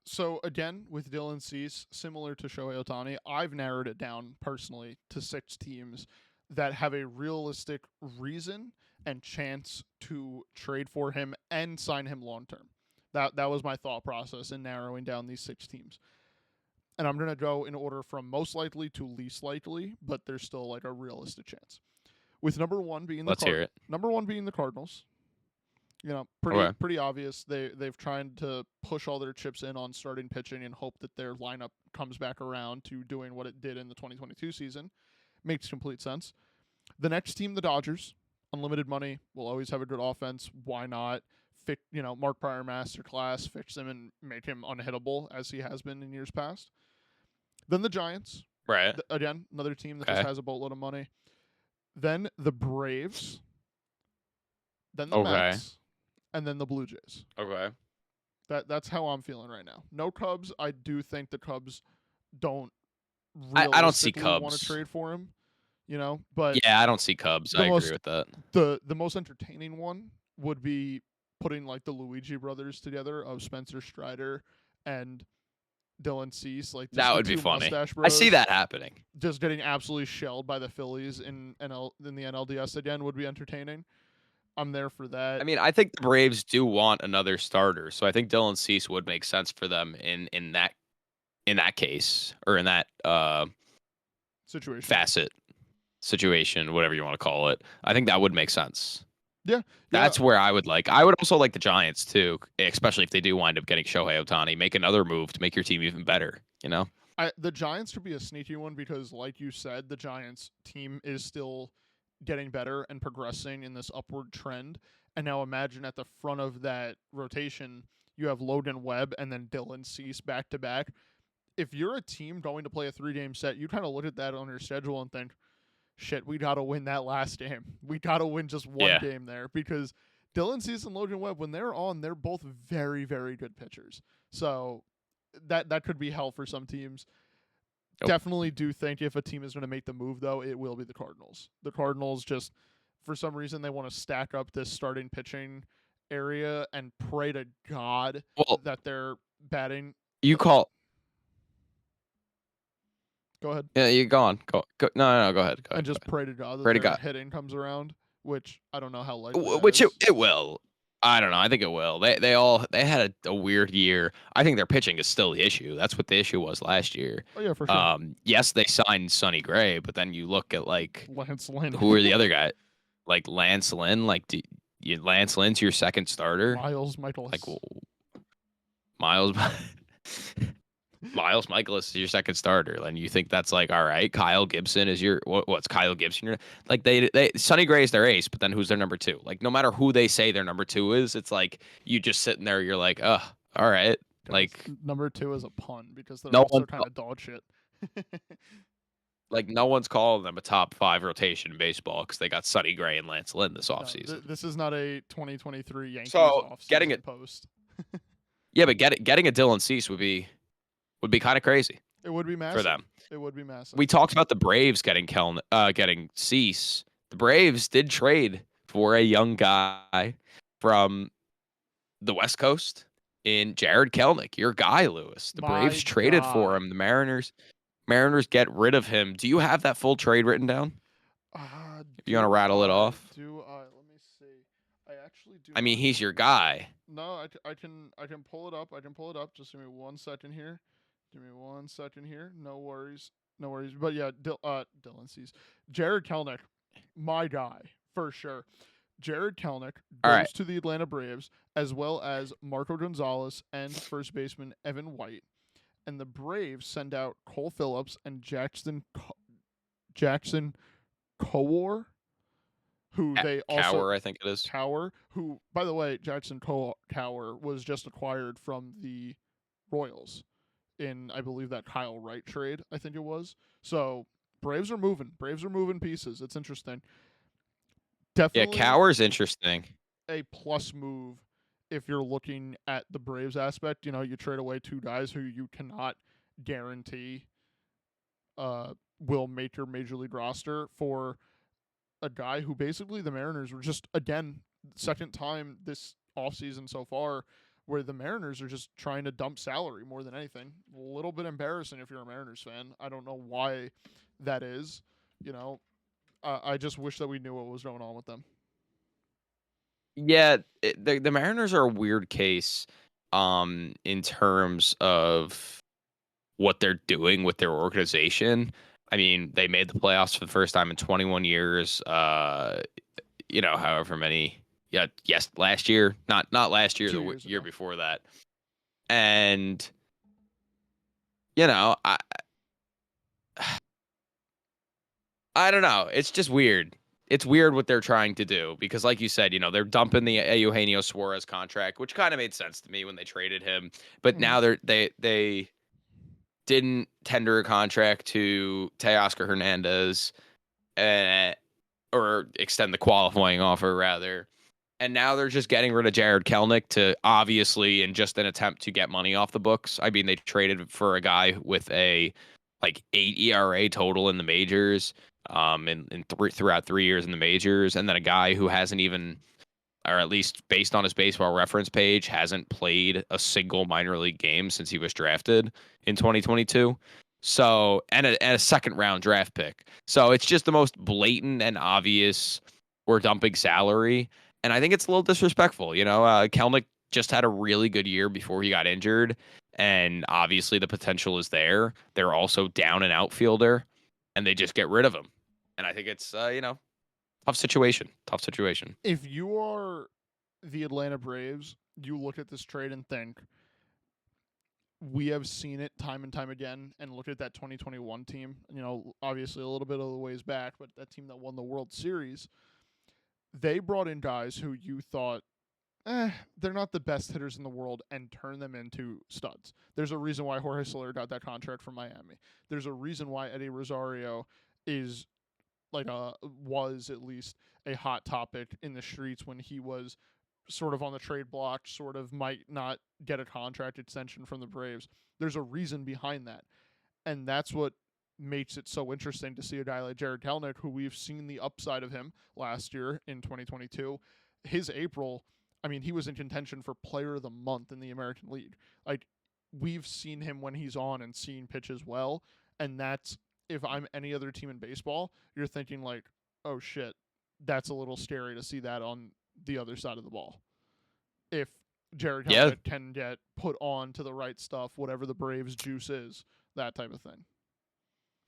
So again, with Dylan Cease, similar to Shohei Ohtani, I've narrowed it down personally to 6 teams that have a realistic reason and chance to trade for him and sign him long term. That was my thought process in narrowing down these 6 teams. And I'm going to go in order from most likely to least likely, but there's still like a realistic chance. With number 1 being Let's hear it. Number 1 being the Cardinals. You know, pretty obvious. They've tried to push all their chips in on starting pitching and hope that their lineup comes back around to doing what it did in the 2022 season. Makes complete sense. The next team, the Dodgers, unlimited money, will always have a good offense. Why not? Mark Prior masterclass, fix him and make him unhittable as he has been in years past. Then the Giants, Right. Again, another team that just has a boatload of money. Then the Braves. Then the Mets. And then the Blue Jays. Okay. That's how I'm feeling right now. No Cubs. I do think the Cubs don't I don't see realistically want Cubs. to trade for him. But yeah, I don't see Cubs. I agree with that. The most entertaining one would be putting like the Luigi brothers together of Spencer Strider and Dylan Cease. Like that would be funny. Bros, I see that happening. Just getting absolutely shelled by the Phillies in the NLDS again would be entertaining. I'm there for that. I mean, I think the Braves do want another starter, so I think Dylan Cease would make sense for them in that case, or in that situation, whatever you want to call it. I think that would make sense. Yeah. That's where I would like. I would also like the Giants too, especially if they do wind up getting Shohei Ohtani. Make another move to make your team even better. The Giants could be a sneaky one because, like you said, the Giants team is still getting better and progressing in this upward trend. And now imagine at the front of that rotation, you have Logan Webb and then Dylan Cease back to back. If you're a team going to play a 3-game set, you kind of look at that on your schedule and think, shit, we got to win that last game. We got to win just one game there, because Dylan Cease and Logan Webb, when they're on, they're both very, very good pitchers. So that could be hell for some teams. Definitely do think if a team is going to make the move, though, it will be the Cardinals. The Cardinals just, for some reason, they want to stack up this starting pitching area and pray to God that they're batting. Go ahead. Yeah, you go on. Go. No, go ahead. And just pray to God that their hitting comes around, which I don't know how likely. Which it will. I don't know. I think it will. They had a weird year. I think their pitching is still the issue. That's what the issue was last year. Oh yeah, for sure. Yes, they signed Sonny Gray, but then you look at like Lance Lynn. Who are the other guys? Like Lance Lynn. Like Lance Lynn's your second starter. Miles Michaelis. Miles Michaelis is your second starter, and you think that's like, all right, Kyle Gibson is your what's Kyle Gibson? Like they Sonny Gray is their ace, but then who's their number 2? Like no matter who they say their number 2 is, it's like you just sitting there, you're like, all right. Like number 2 is a pun because they're also kind of dog shit. Like no one's calling them a top 5 rotation in baseball because they got Sonny Gray and Lance Lynn this offseason. This is not a 2023 Yankees offseason getting it post. Yeah, but getting a Dylan Cease would be kind of crazy. It would be massive for them. It would be massive. We talked about the Braves getting Cease. The Braves did trade for a young guy from the West Coast in Jared Kelenic, your guy, Lewis. The Braves traded for him. The Mariners get rid of him. Do you have that full trade written down? If you want to rattle it off. Let me see. I actually do. I mean, he's your guy. No, I can pull it up. Just give me 1 second here. No worries. But yeah, Dylan Cease. Jared Kelenic, my guy for sure. Jared Kelenic goes to the Atlanta Braves, as well as Marco Gonzalez and first baseman Evan White. And the Braves send out Cole Phillips and Jackson Kowar, who they also Kowar, I think it is. Kowar, who, by the way, Jackson Kowar was just acquired from the Royals in, I believe, that Kyle Wright trade, I think it was. So Braves are moving pieces. It's interesting. Definitely. Yeah, Cower's interesting. A plus move if you're looking at the Braves aspect. You trade away 2 guys who you cannot guarantee will make your major league roster for a guy who basically the Mariners were just, again, second time this offseason so far where the Mariners are just trying to dump salary more than anything. A little bit embarrassing if you're a Mariners fan. I don't know why that is. I just wish that we knew what was going on with them. Yeah, the Mariners are a weird case, in terms of what they're doing with their organization. I mean, they made the playoffs for the first time in 21 years. However many. Yeah, yes, last year, not last year, 2 years year ago. before that, and you know, I don't know. It's just weird. It's weird what they're trying to do because, like you said, they're dumping the Eugenio Suarez contract, which kind of made sense to me when they traded him. But Mhm. now they didn't tender a contract to Teoscar Hernandez, uh, or extend the qualifying offer rather. And now they're just getting rid of Jared Kelenic to obviously in just an attempt to get money off the books. I mean, they traded for a guy with a like 8 ERA total in the majors, throughout 3 years in the majors, and then a guy who hasn't even, or at least based on his baseball reference page, hasn't played a single minor league game since he was drafted in 2022. So, and a second round draft pick. So it's just the most blatant and obvious we're dumping salary. And I think it's a little disrespectful. Kelnick just had a really good year before he got injured. And obviously the potential is there. They're also down an outfielder and they just get rid of him. And I think it's, tough situation. Tough situation. If you are the Atlanta Braves, you look at this trade and think, we have seen it time and time again, and look at that 2021 team, obviously a little bit of the ways back, but that team that won the World Series, they brought in guys who you thought, they're not the best hitters in the world, and turn them into studs. There's a reason why Jorge Soler got that contract from Miami. There's a reason why Eddie Rosario is was at least a hot topic in the streets when he was sort of on the trade block, sort of might not get a contract extension from the Braves. There's a reason behind that. And that's what makes it so interesting to see a guy like Jared Kelenic, who we've seen the upside of him last year in 2022. His April, I mean, he was in contention for Player of the Month in the American League. Like, we've seen him when he's on and seen pitches well, and that's, if I'm any other team in baseball, you're thinking like, oh shit, that's a little scary to see that on the other side of the ball. If Jared Yeah, Kelenic can get put on to the right stuff, whatever the Braves juice is, that type of thing.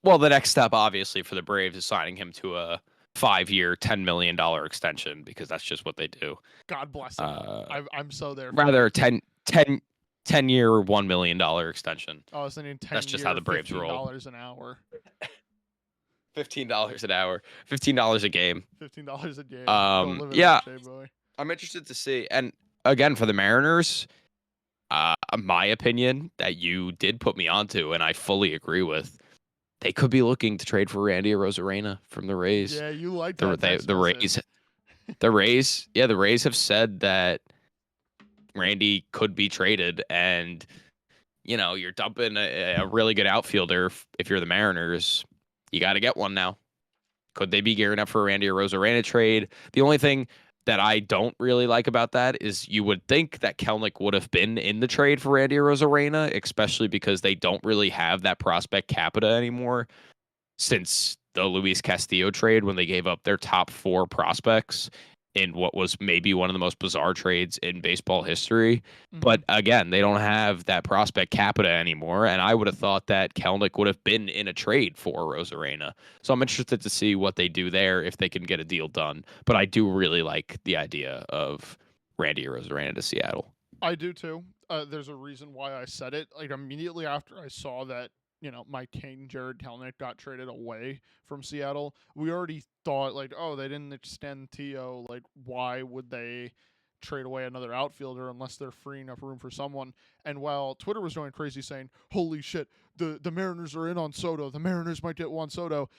well, the next step, obviously, for the Braves is signing him to a 5-year, $10 million extension because that's just what they do. God bless him. Uh, I'm so there for Rather it. 10-year, $1 million extension. I was thinking That's 10 just how year, the Braves roll. $15 an hour. $15 an hour, $15 a game. $15 a game. Don't live it up, Yeah, Jay boy. I'm interested to see. And again, for the Mariners, my opinion that you did put me onto, and I fully agree with. They could be looking to trade for Randy Arozarena from the Rays. Yeah, you like The that they, text the Rays, message. the Rays have said that Randy could be traded, and you're dumping a really good outfielder. If you're the Mariners, you got to get one now. Could they be gearing up for a Randy Arozarena trade? The only thing that I don't really like about that is you would think that Kelnick would have been in the trade for Randy Arozarena, especially because they don't really have that prospect capita anymore since the Luis Castillo trade when they gave up their top 4 prospects in what was maybe one of the most bizarre trades in baseball history. Mm-hmm. But again, they don't have that prospect capita anymore. And I would have thought that Kelnick would have been in a trade for Rosarena. So I'm interested to see what they do there if they can get a deal done. But I do really like the idea of Randy Rosarena to Seattle. I do too. There's a reason why I said it. Like, immediately after I saw that, my king Jared Kelenic got traded away from Seattle, we already thought like, oh, they didn't extend Tio. Like, why would they trade away another outfielder unless they're freeing up room for someone? And while Twitter was going crazy saying, "Holy shit, the Mariners are in on Soto. The Mariners might get Juan Soto."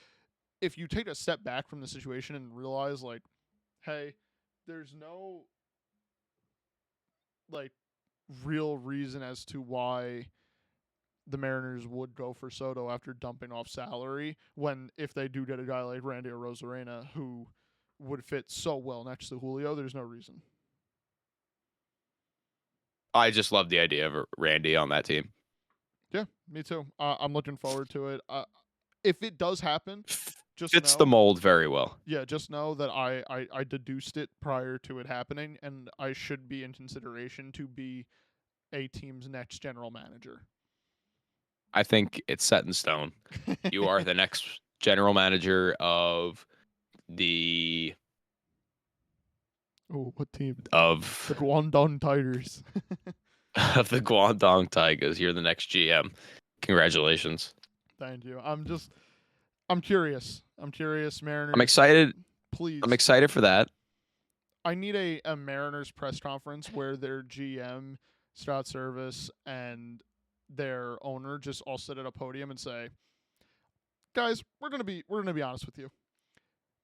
If you take a step back from the situation and realize like, hey, there's no like real reason as to why the Mariners would go for Soto after dumping off salary when if they do get a guy like Randy Arozarena who would fit so well next to Julio, there's no reason. I just love the idea of Randy on that team. Yeah, me too. I'm looking forward to it. If it does happen, just Fits the know, mold very well. yeah, just know that I deduced it prior to it happening, and I should be in consideration to be a team's next general manager. I think it's set in stone. You are the next general manager of the Oh, what team? The of Guangdong Tigers. of the Guangdong Tigers. You're the next GM. Congratulations. Thank you. I'm curious. I'm curious, Mariners. I'm excited. Please. I'm excited for that. I need a Mariners press conference where their GM, Scott Service, and their owner just all sit at a podium and say, "Guys, we're gonna be honest with you.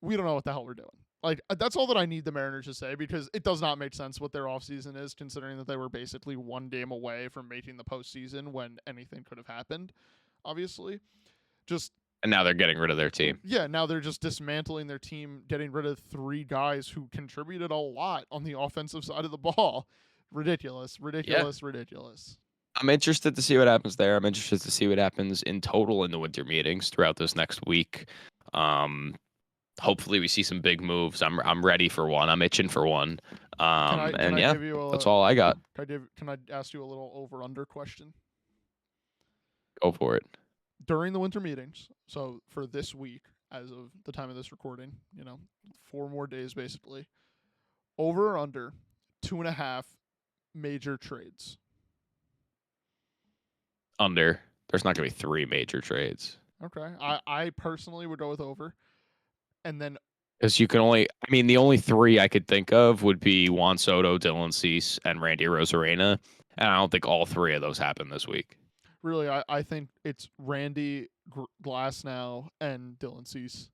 We don't know what the hell we're doing." Like that's all that I need the Mariners to say, because it does not make sense what their offseason is, considering that they were basically one game away from making the postseason when anything could have happened. Obviously, just And now they're getting rid of their team. yeah, now they're just dismantling their team, getting rid of 3 guys who contributed a lot on the offensive side of the ball. Ridiculous, ridiculous, ridiculous. I'm interested to see what happens there. I'm interested to see what happens in total in the winter meetings throughout this next week. Hopefully we see some big moves. I'm ready for one. I'm itching for one. Can I give you that's all I got. Can I ask you a little over under question? Go for it. During the winter meetings, so for this week, as of the time of this recording, 4 more days basically. Over or under 2.5 major trades. Under. There's not going to be 3 major trades. Okay. I personally would go with over. And then Because you can only, the only 3 I could think of would be Juan Soto, Dylan Cease, and Randy Arozarena. And I don't think all 3 of those happen this week. really, I think it's Randy Glasnow and Dylan Cease.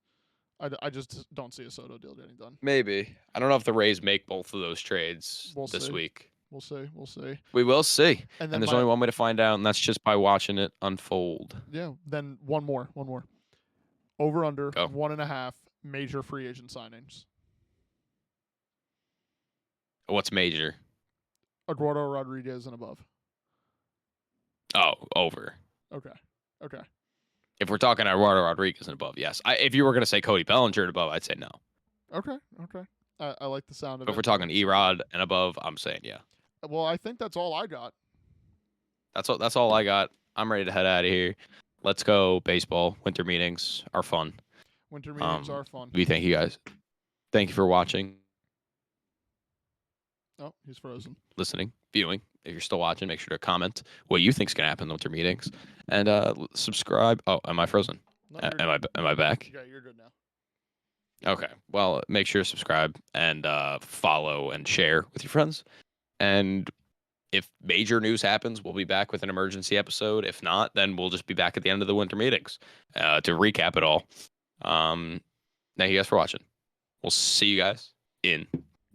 I just don't see a Soto deal getting done. Maybe. I don't know if the Rays make both of those trades this week. We'll see. We'll see. We will see. And there's only one way to find out, and that's just by watching it unfold. Yeah. Then one more. Over under Go. 1.5 major free agent signings. What's major? Eduardo Rodriguez and above. Oh, over. Okay. If we're talking Eduardo Rodriguez and above, yes. If you were going to say Cody Bellinger and above, I'd say no. Okay. I like the sound of it. If we're talking Erod and above, I'm saying yeah. Well, I think that's all I got. That's all I got. I'm ready to head out of here. Let's go baseball. Winter meetings are fun. Winter meetings are fun. We thank you guys. Thank you for watching. Oh, he's frozen. Listening, viewing. If you're still watching, make sure to comment what you think's gonna happen in the winter meetings, and subscribe. Oh, am I frozen? No, am I back? Yeah, you're good now. Okay. Well, make sure to subscribe and follow and share with your friends. And if major news happens, we'll be back with an emergency episode. If not, then we'll just be back at the end of the winter meetings to recap it all. Thank you guys for watching. We'll see you guys in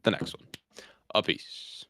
the next one. A peace.